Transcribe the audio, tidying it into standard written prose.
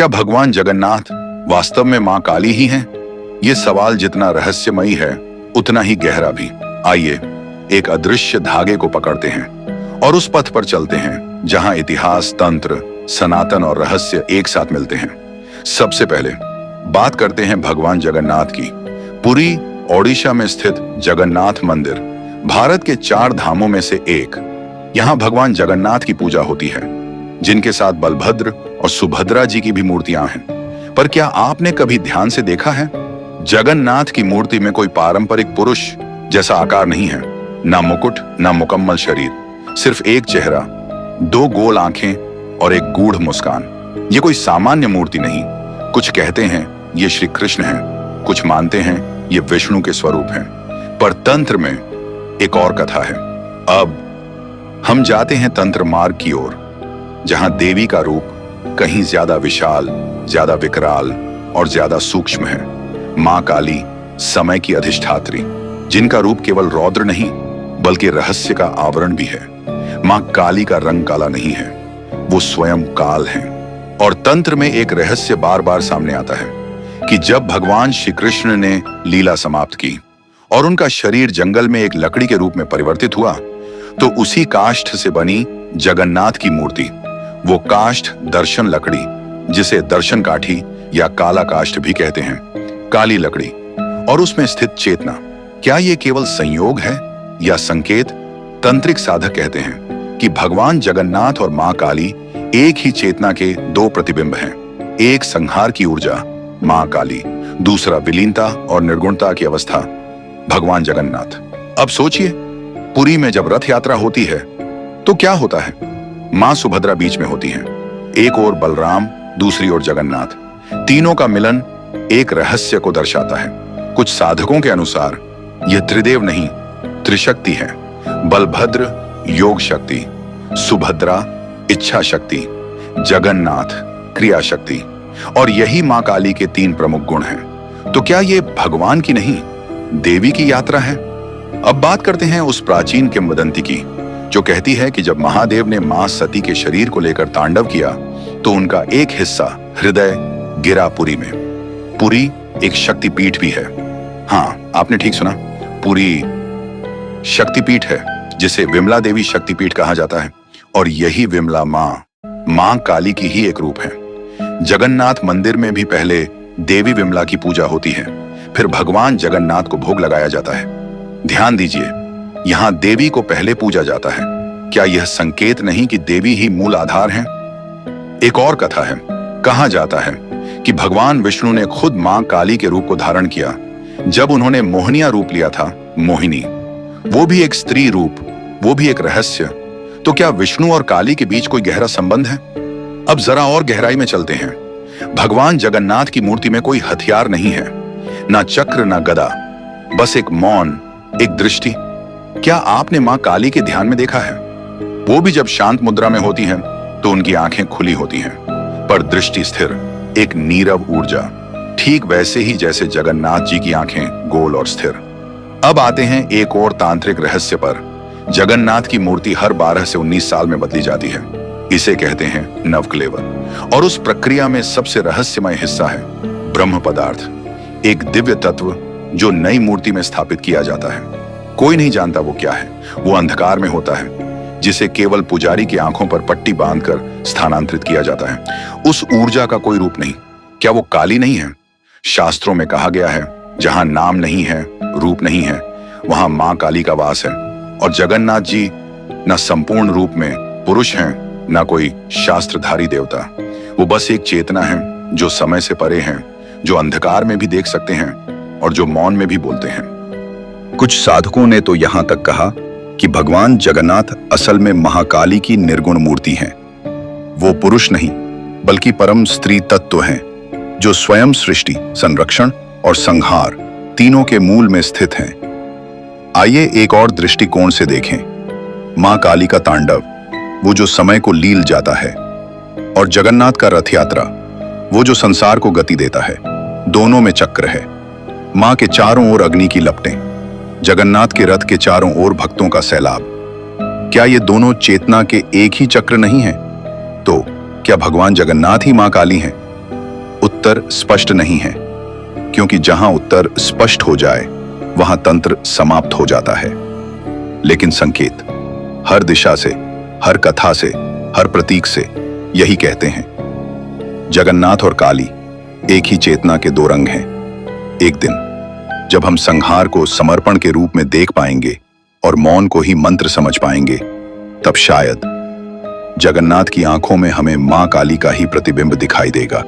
क्या भगवान जगन्नाथ वास्तव में मां काली ही हैं? ये सवाल जितना रहस्यमयी है उतना ही गहरा भी। आइए एक अदृश्य धागे को पकड़ते हैं और उस पथ पर चलते हैं जहां इतिहास, तंत्र, सनातन और रहस्य एक साथ मिलते हैं। सबसे पहले बात करते हैं भगवान जगन्नाथ की। पुरी, ओडिशा में स्थित जगन्नाथ मंदिर भारत के 4 धामों में से एक। यहाँ भगवान जगन्नाथ की पूजा होती है, जिनके साथ बलभद्र और सुभद्रा जी की भी मूर्तियां हैं। पर क्या आपने कभी ध्यान से देखा है, जगन्नाथ की मूर्ति में कोई पारंपरिक पुरुष जैसा आकार नहीं है, ना मुकुट, ना मुकम्मल शरीर, सिर्फ एक चेहरा, 2 गोल आंखें और एक गूढ़ मुस्कान। ये कोई सामान्य मूर्ति नहीं। कुछ कहते हैं ये श्री कृष्ण हैं, कुछ मानते हैं ये विष्णु के स्वरूप हैं, पर तंत्र में एक और कथा है। अब हम जाते हैं तंत्र मार्ग की ओर, जहां देवी का रूप कहीं ज्यादा विशाल, ज्यादा विकराल और ज्यादा सूक्ष्म है। मां काली, समय की अधिष्ठात्री, जिनका रूप केवल रौद्र नहीं बल्कि रहस्य का आवरण भी है। मां काली का रंग काला नहीं है, वो स्वयं काल है। और तंत्र में एक रहस्य बार बार सामने आता है कि जब भगवान श्री कृष्ण ने लीला समाप्त की और उनका शरीर जंगल में एक लकड़ी के रूप में परिवर्तित हुआ, तो उसी काष्ठ से बनी जगन्नाथ की मूर्ति, वो काष्ठ दर्शन लकड़ी, जिसे दर्शन काठी या काला काष्ठ भी कहते हैं, काली लकड़ी, और उसमें स्थित चेतना, क्या ये केवल संयोग है या संकेत? तंत्रिक साधक कहते हैं कि भगवान जगन्नाथ और मां काली एक ही चेतना के 2 प्रतिबिंब हैं। एक संहार की ऊर्जा मां काली, दूसरा विलीनता और निर्गुणता की अवस्था भगवान जगन्नाथ। अब सोचिए, पुरी में जब रथ यात्रा होती है तो क्या होता है? मां सुभद्रा बीच में होती हैं, एक ओर बलराम, दूसरी ओर जगन्नाथ। तीनों का मिलन एक रहस्य को दर्शाता है। कुछ साधकों के अनुसार यह त्रिदेव नहीं, त्रिशक्ति है। बलभद्र योग शक्ति, सुभद्रा इच्छा शक्ति, जगन्नाथ क्रिया शक्ति, और यही मां काली के 3 प्रमुख गुण हैं। तो क्या ये भगवान की नहीं, देवी की यात्रा है? अब बात करते हैं उस प्राचीन किंवदंती की, जो कहती है कि जब महादेव ने मां सती के शरीर को लेकर तांडव किया तो उनका एक हिस्सा, हृदय, गिरा पुरी में। पुरी एक शक्तिपीठ भी है। हाँ, आपने ठीक सुना, पुरी शक्तिपीठ है, जिसे विमला देवी शक्तिपीठ कहा जाता है। और यही विमला मां काली की ही एक रूप है। जगन्नाथ मंदिर में भी पहले देवी विमला की पूजा होती है, फिर भगवान जगन्नाथ को भोग लगाया जाता है। ध्यान दीजिए, यहां देवी को पहले पूजा जाता है। क्या यह संकेत नहीं कि देवी ही मूल आधार हैं? एक और कथा है, कहा जाता है कि भगवान विष्णु ने खुद मां काली के रूप को धारण किया जब उन्होंने मोहनिया रूप लिया था, मोहिनी। वो भी एक स्त्री रूप, वो भी एक रहस्य। तो क्या विष्णु और काली के बीच कोई गहरा संबंध है? अब जरा और गहराई में चलते हैं। भगवान जगन्नाथ की मूर्ति में कोई हथियार नहीं है, ना चक्र ना गदा, बस एक मौन, एक दृष्टि। क्या आपने मां काली के ध्यान में देखा है? वो भी जब शांत मुद्रा में होती हैं तो उनकी आंखें खुली होती हैं, पर दृष्टि स्थिर, एक नीरव ऊर्जा, ठीक वैसे ही जैसे जगन्नाथ जी की आंखें गोल और स्थिर। अब आते हैं एक और तांत्रिक रहस्य पर। जगन्नाथ की मूर्ति हर 12 से 19 साल में बदली जाती है। इसे कहते हैं नवकलेवर। और उस प्रक्रिया में सबसे रहस्यमय हिस्सा है ब्रह्म पदार्थ, एक दिव्य तत्व जो नई मूर्ति में स्थापित किया जाता है। कोई नहीं जानता वो क्या है। वो अंधकार में होता है, जिसे केवल पुजारी की आंखों पर पट्टी बांधकर स्थानांतरित किया जाता है। उस ऊर्जा का कोई रूप नहीं। क्या वो काली नहीं है? शास्त्रों में कहा गया है, जहां नाम नहीं है, रूप नहीं है, वहां मां काली का वास है। और जगन्नाथ जी न संपूर्ण रूप में पुरुष हैं, न कोई शास्त्रधारी देवता। वो बस एक चेतना है जो समय से परे हैं, जो अंधकार में भी देख सकते हैं और जो मौन में भी बोलते हैं। कुछ साधकों ने तो यहां तक कहा कि भगवान जगन्नाथ असल में महाकाली की निर्गुण मूर्ति हैं। वो पुरुष नहीं बल्कि परम स्त्री तत्व हैं, जो स्वयं सृष्टि, संरक्षण और संहार तीनों के मूल में स्थित हैं। आइए एक और दृष्टिकोण से देखें। मां काली का तांडव, वो जो समय को लील जाता है, और जगन्नाथ का रथ यात्रा, वो जो संसार को गति देता है। दोनों में चक्र है। मां के चारों ओर अग्नि की लपटें, जगन्नाथ के रथ के चारों ओर भक्तों का सैलाब। क्या ये दोनों चेतना के एक ही चक्र नहीं हैं? तो क्या भगवान जगन्नाथ ही मां काली हैं? उत्तर स्पष्ट नहीं है, क्योंकि जहां उत्तर स्पष्ट हो जाए वहां तंत्र समाप्त हो जाता है। लेकिन संकेत हर दिशा से, हर कथा से, हर प्रतीक से यही कहते हैं। जगन्नाथ और काली एक ही चेतना के दो रंग हैं। एक दिन जब हम संहार को समर्पण के रूप में देख पाएंगे और मौन को ही मंत्र समझ पाएंगे, तब शायद जगन्नाथ की आंखों में हमें मां काली का ही प्रतिबिंब दिखाई देगा।